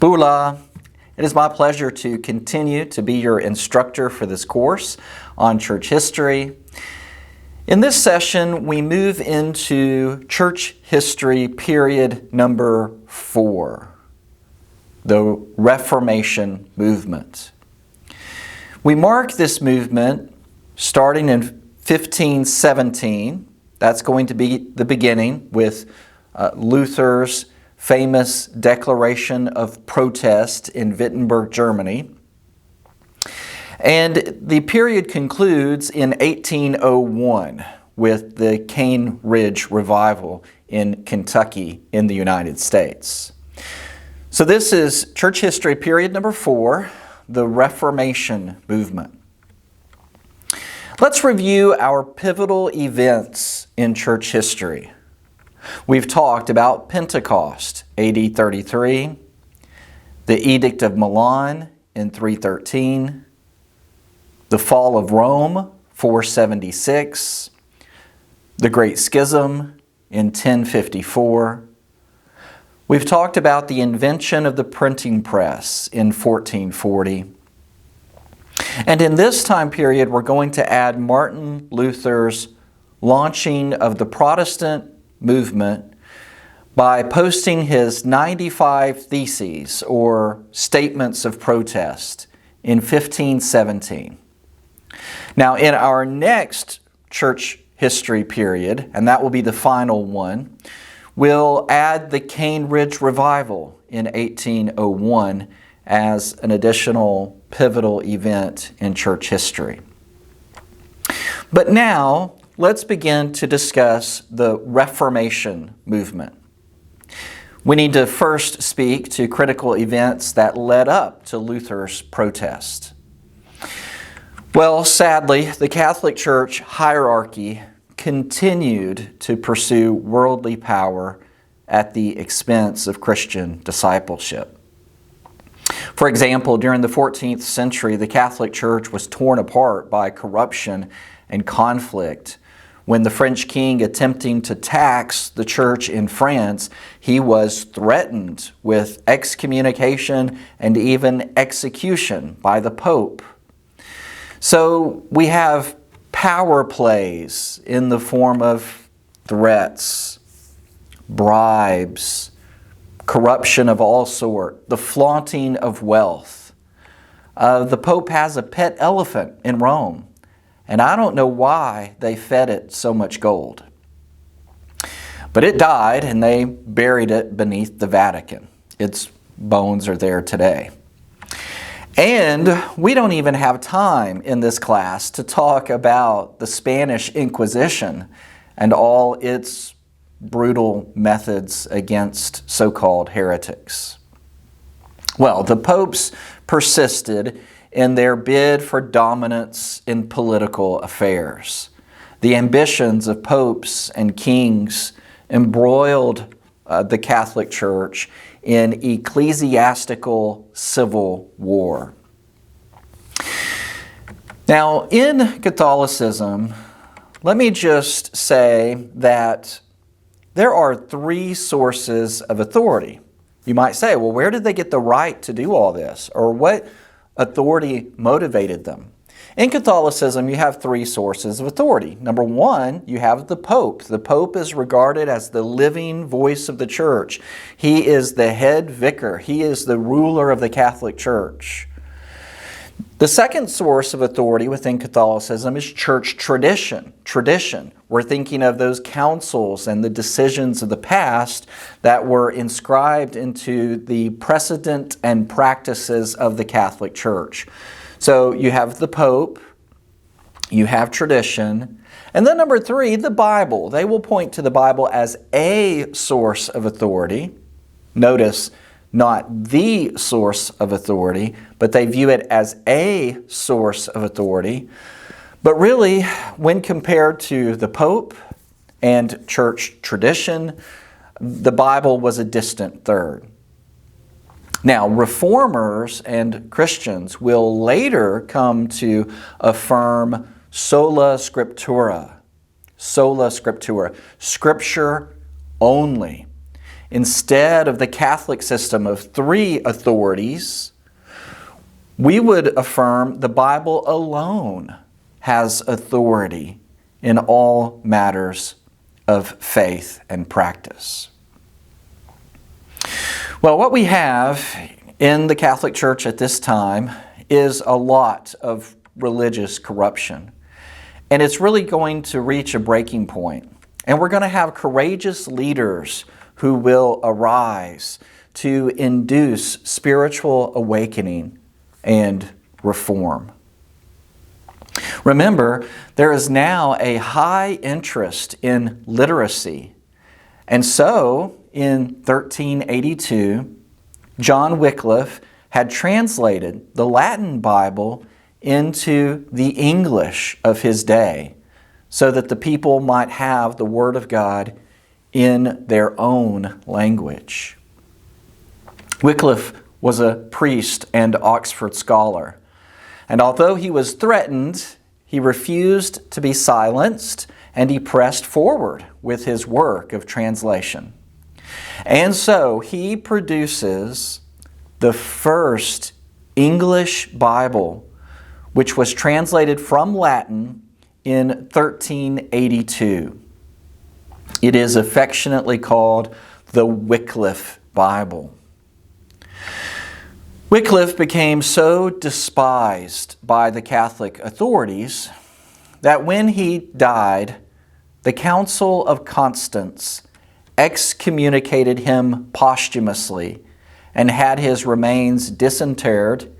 Hola! It is my pleasure to continue to be your instructor for this course on church history. In this session, we move into church history period number 4, the Reformation Movement. We mark this movement starting in 1517. That's going to be the beginning with Luther's famous declaration of protest in Wittenberg, Germany. And the period concludes in 1801 with the Cane Ridge Revival in Kentucky in the United States. So this is church history period number 4, the Reformation Movement. Let's review our pivotal events in church history. We've talked about Pentecost, AD 33, the Edict of Milan in 313, the fall of Rome, 476, the Great Schism in 1054. We've talked about the invention of the printing press in 1440. And in this time period, we're going to add Martin Luther's launching of the Protestant movement by posting his 95 Theses, or statements of protest, in 1517. Now, in our next church history period, and that will be the final one, we'll add the Cane Ridge Revival in 1801 as an additional pivotal event in church history. But now, let's begin to discuss the Reformation Movement. We need to first speak to critical events that led up to Luther's protest. Well, sadly, the Catholic Church hierarchy continued to pursue worldly power at the expense of Christian discipleship. For example, during the 14th century, the Catholic Church was torn apart by corruption and conflict. When the French king attempting to tax the church in France, he was threatened with excommunication and even execution by the Pope. So we have power plays in the form of threats, bribes, corruption of all sorts, the flaunting of wealth. The Pope has a pet elephant in Rome. And I don't know why they fed it so much gold. But it died, and they buried it beneath the Vatican. Its bones are there today. And we don't even have time in this class to talk about the Spanish Inquisition and all its brutal methods against so-called heretics. Well, the popes persisted in their bid for dominance in political affairs. The ambitions of popes and kings embroiled the Catholic Church in ecclesiastical civil war. Now, in Catholicism, let me just say that there are 3 sources of authority. You might say, well, where did they get the right to do all this? Or what authority motivated them? In Catholicism, you have 3 sources of authority. Number 1, you have the Pope. The Pope is regarded as the living voice of the Church. He is the head vicar. He is the ruler of the Catholic Church. The second source of authority within Catholicism is church tradition. We're thinking of those councils and the decisions of the past that were inscribed into the precedent and practices of the Catholic Church. So you have the Pope, you have tradition, and then number 3, the Bible. They will point to the Bible as a source of authority. Notice, not the source of authority, but they view it as a source of authority. But really, when compared to the Pope and church tradition, the Bible was a distant third. Now, reformers and Christians will later come to affirm sola scriptura, Scripture only. instead of the Catholic system of 3 authorities, we would affirm the Bible alone has authority in all matters of faith and practice. Well, what we have in the Catholic Church at this time is a lot of religious corruption. And it's really going to reach a breaking point. And we're going to have courageous leaders who will arise to induce spiritual awakening and reform. Remember, there is now a high interest in literacy. And so, in 1382, John Wycliffe had translated the Latin Bible into the English of his day so that the people might have the Word of God in their own language. Wycliffe was a priest and Oxford scholar, and although he was threatened, he refused to be silenced, and he pressed forward with his work of translation. And so he produces the first English Bible, which was translated from Latin in 1382. It is affectionately called the Wycliffe Bible. Wycliffe became so despised by the Catholic authorities that when he died, the Council of Constance excommunicated him posthumously and had his remains disinterred,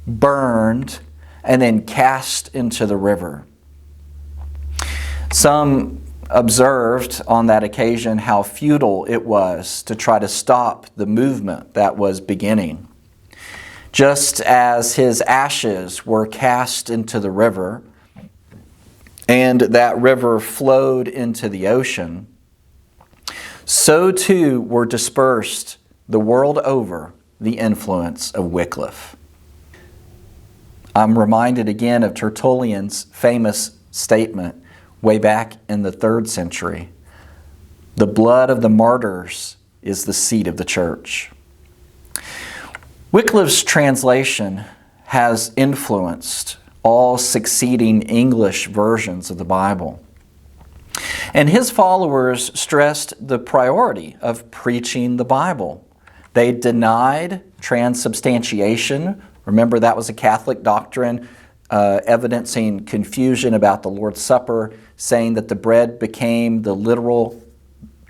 burned, and then cast into the river. Some observed on that occasion how futile it was to try to stop the movement that was beginning. Just as his ashes were cast into the river, and that river flowed into the ocean, so too were dispersed the world over the influence of Wycliffe. I'm reminded again of Tertullian's famous statement way back in the 3rd century. The blood of the martyrs is the seed of the church. Wycliffe's translation has influenced all succeeding English versions of the Bible. And his followers stressed the priority of preaching the Bible. They denied transubstantiation. Remember, that was a Catholic doctrine evidencing confusion about the Lord's Supper, saying that the bread became the literal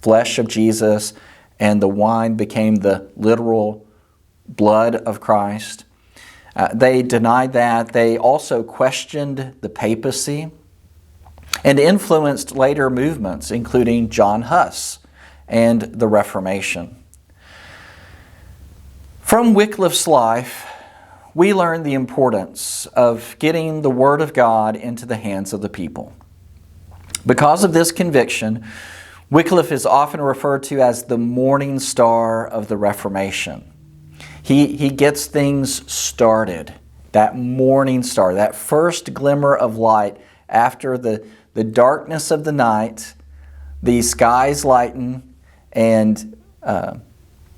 flesh of Jesus and the wine became the literal blood of Christ. They denied that. They also questioned the papacy and influenced later movements, including John Huss and the Reformation. From Wycliffe's life, we learn the importance of getting the Word of God into the hands of the people. Because of this conviction, Wycliffe is often referred to as the morning star of the Reformation. He gets things started, that morning star, that first glimmer of light after the darkness of the night, the skies lighten, and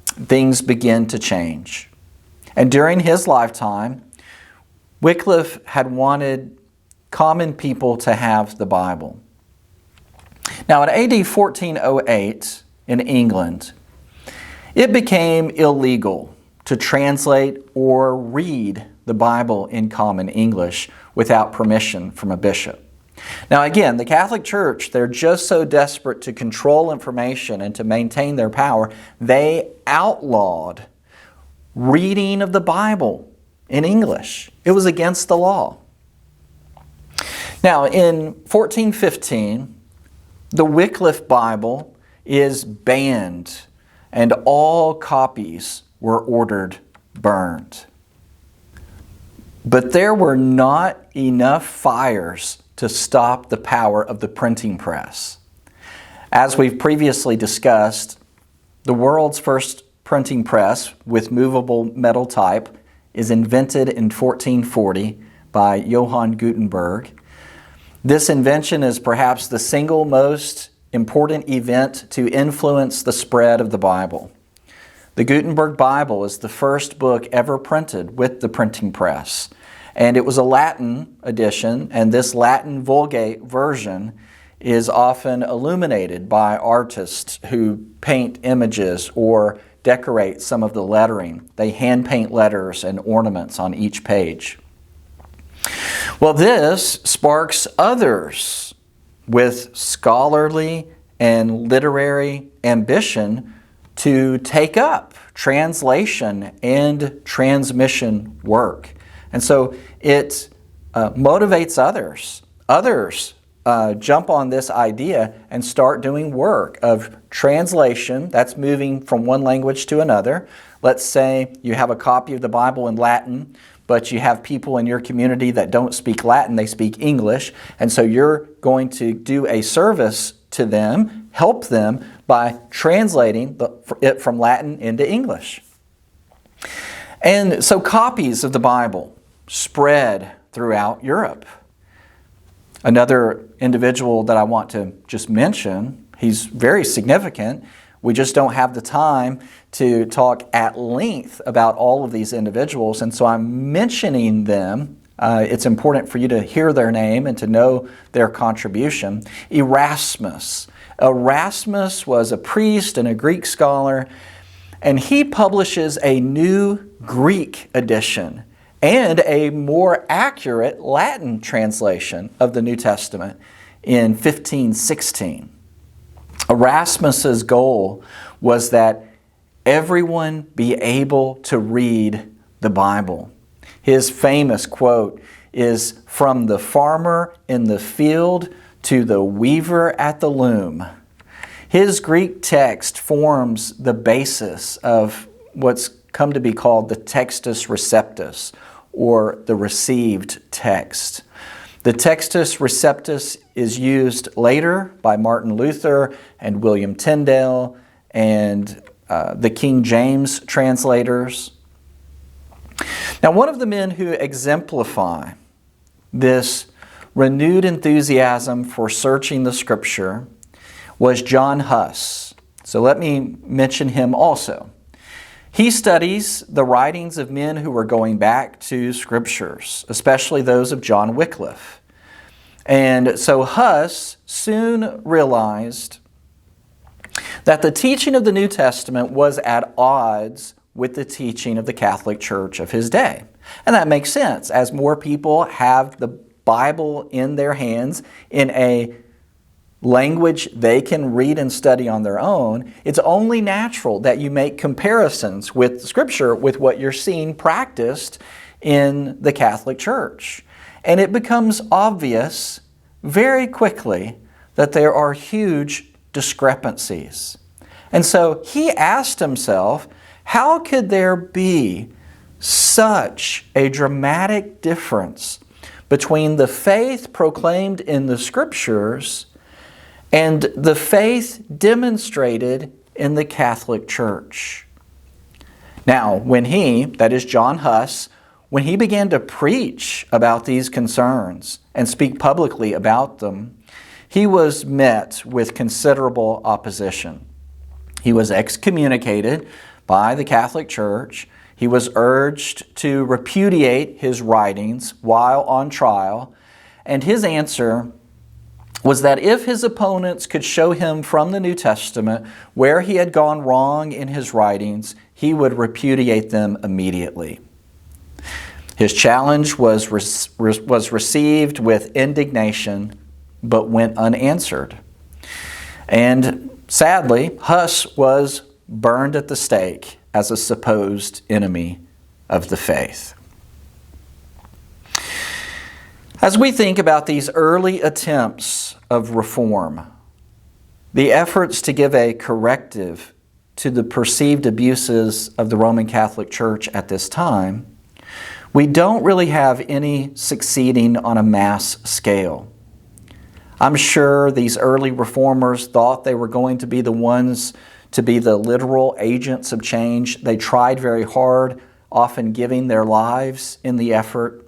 things begin to change. And during his lifetime, Wycliffe had wanted common people to have the Bible. Now, in AD 1408 in England, it became illegal to translate or read the Bible in common English without permission from a bishop. Now again, the Catholic Church, they're just so desperate to control information and to maintain their power, they outlawed reading of the Bible in English. It was against the law. Now in 1415, the Wycliffe Bible is banned and all copies were ordered burned. But there were not enough fires to stop the power of the printing press. As we've previously discussed, the world's first printing press with movable metal type is invented in 1440 by Johann Gutenberg. This invention is perhaps the single most important event to influence the spread of the Bible. The Gutenberg Bible is the first book ever printed with the printing press. And it was a Latin edition, and this Latin Vulgate version is often illuminated by artists who paint images or decorate some of the lettering. They hand paint letters and ornaments on each page. Well, this sparks others with scholarly and literary ambition to take up translation and transmission work. And so it motivates others. Others jump on this idea and start doing work of translation. That's moving from one language to another. Let's say you have a copy of the Bible in Latin, but you have people in your community that don't speak Latin, they speak English. And so you're going to do a service to them, help them by translating it from Latin into English. And so copies of the Bible spread throughout Europe. Another individual that I want to just mention, he's very significant. We just don't have the time to talk at length about all of these individuals, and so I'm mentioning them. It's important for you to hear their name and to know their contribution. Erasmus. Erasmus was a priest and a Greek scholar, and he publishes a new Greek edition and a more accurate Latin translation of the New Testament in 1516. Erasmus's goal was that everyone be able to read the Bible. His famous quote is, "From the farmer in the field to the weaver at the loom." His Greek text forms the basis of what's come to be called the Textus Receptus, or the received text. The Textus Receptus is used later by Martin Luther and William Tyndale and the King James translators. Now, one of the men who exemplify this renewed enthusiasm for searching the Scripture was John Huss. So let me mention him also. He studies the writings of men who were going back to Scriptures, especially those of John Wycliffe. And so Huss soon realized that the teaching of the New Testament was at odds with the teaching of the Catholic Church of his day. And that makes sense. As more people have the Bible in their hands in a language they can read and study on their own, it's only natural that you make comparisons with Scripture with what you're seeing practiced in the Catholic Church. And it becomes obvious very quickly that there are huge discrepancies. And so he asked himself, how could there be such a dramatic difference between the faith proclaimed in the Scriptures and the faith demonstrated in the Catholic Church? Now, when he, that is John Huss, when he began to preach about these concerns and speak publicly about them, he was met with considerable opposition. He was excommunicated by the Catholic Church. He was urged to repudiate his writings while on trial, and his answer was that if his opponents could show him from the New Testament where he had gone wrong in his writings, he would repudiate them immediately. His challenge was received with indignation, but went unanswered. And sadly, Huss was burned at the stake as a supposed enemy of the faith. As we think about these early attempts of reform, the efforts to give a corrective to the perceived abuses of the Roman Catholic Church at this time, we don't really have any succeeding on a mass scale. I'm sure these early reformers thought they were going to be the ones to be the literal agents of change. They tried very hard, often giving their lives in the effort.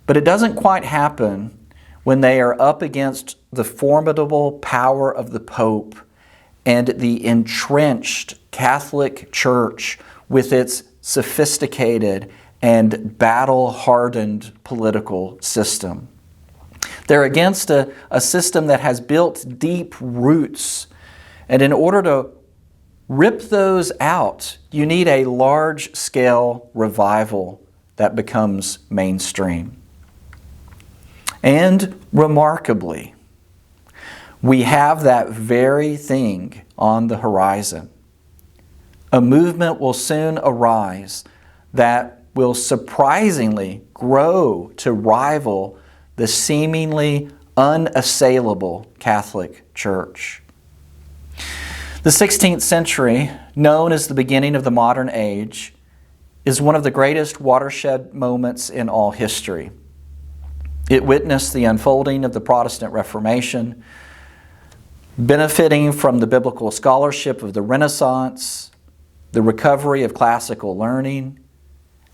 But it doesn't quite happen when they are up against the formidable power of the Pope and the entrenched Catholic Church with its sophisticated and battle-hardened political system. They're against a system that has built deep roots, and in order to rip those out, you need a large-scale revival that becomes mainstream. And remarkably, we have that very thing on the horizon. A movement will soon arise that will surprisingly grow to rival the seemingly unassailable Catholic Church. The 16th century, known as the beginning of the modern age, is one of the greatest watershed moments in all history. It witnessed the unfolding of the Protestant Reformation, benefiting from the biblical scholarship of the Renaissance, the recovery of classical learning,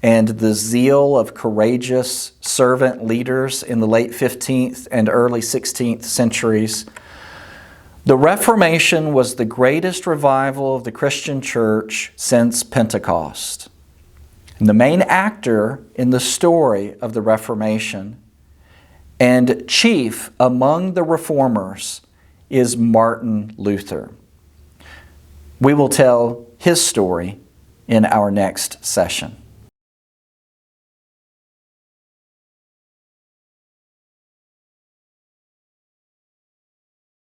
and the zeal of courageous servant leaders in the late 15th and early 16th centuries. The Reformation was the greatest revival of the Christian church since Pentecost. And the main actor in the story of the Reformation and chief among the reformers is Martin Luther. We will tell his story in our next session.